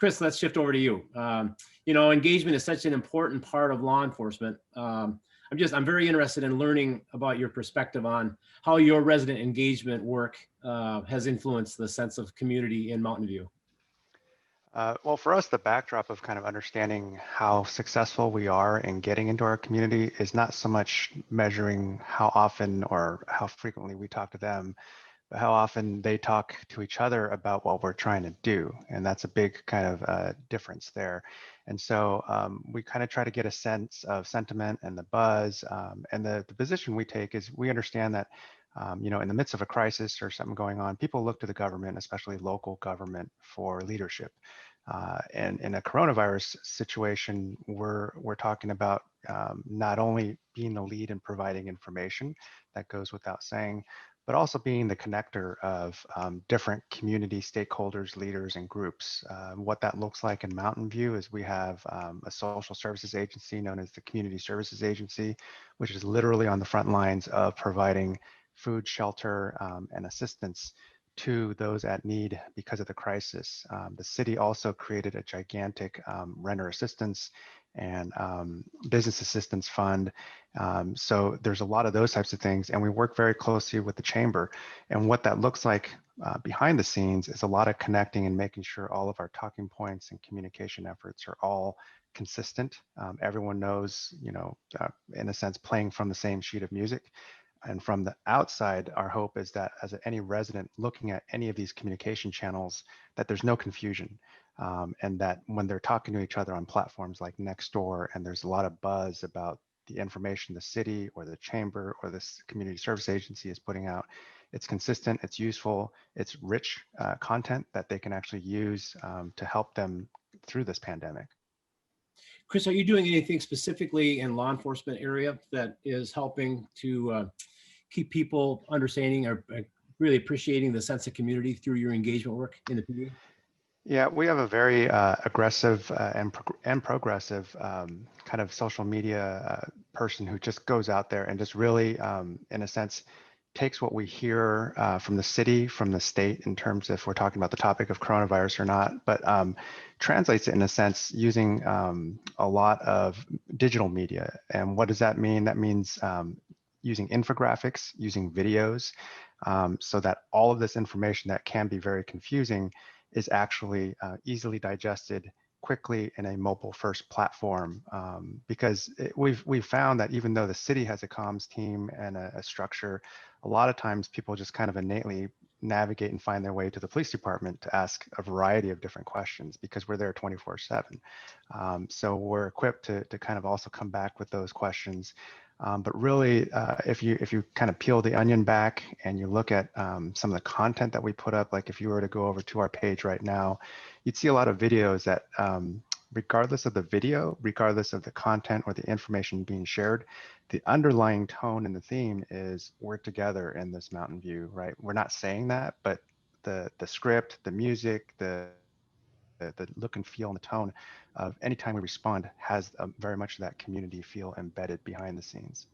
Chris, let's shift over to you. Engagement is such an important part of law enforcement. I'm very interested in learning about your perspective on how your resident engagement work has influenced the sense of community in Mountain View. Well, for us, the backdrop of kind of understanding how successful we are in getting into our community is not so much measuring how often or how frequently we talk to them, but how often they talk to each other about what we're trying to do. And that's a big kind of difference there. And so we kind of try to get a sense of sentiment and the buzz. And the position we take is we understand that in the midst of a crisis or something going on, people look to the government, especially local government, for leadership. And in a coronavirus situation, we're talking about not only being the lead in providing information, that goes without saying, but also being the connector of different community stakeholders, leaders, and groups. What that looks like in Mountain View is we have a social services agency known as the Community Services Agency, which is literally on the front lines of providing food, shelter, and assistance to those at need because of the crisis. The city also created a gigantic renter assistance and business assistance fund. So there's a lot of those types of things, and we work very closely with the chamber. And what that looks like behind the scenes is a lot of connecting and making sure all of our talking points and communication efforts are all consistent. Everyone knows, in a sense, playing from the same sheet of music. And from the outside, our hope is that as any resident looking at any of these communication channels, that there's no confusion. And that when they're talking to each other on platforms like Nextdoor, and there's a lot of buzz about the information the city or the chamber or this community service agency is putting out, it's consistent, it's useful, it's rich content that they can actually use to help them through this pandemic. Chris, are you doing anything specifically in law enforcement area that is helping to keep people understanding or really appreciating the sense of community through your engagement work in the PD? Yeah, we have a very aggressive and progressive kind of social media person who just goes out there and just really, in a sense, takes what we hear from the city, from the state, in terms of if we're talking about the topic of coronavirus or not, but translates it in a sense using a lot of digital media. And what does that mean? That means using infographics, using videos, so that all of this information that can be very confusing is actually easily digested quickly in a mobile first platform, because we've found that even though the city has a comms team and a structure, a lot of times people just kind of innately navigate and find their way to the police department to ask a variety of different questions because we're there 24/7. So we're equipped to kind of also come back with those questions. But really, if you kind of peel the onion back and you look at some of the content that we put up, like if you were to go over to our page right now, you'd see a lot of videos that regardless of the video, regardless of the content or the information being shared, the underlying tone and the theme is we're together in this Mountain View, right? We're not saying that, but the script, the music, the look and feel and the tone of any time we respond has very much that community feel embedded behind the scenes.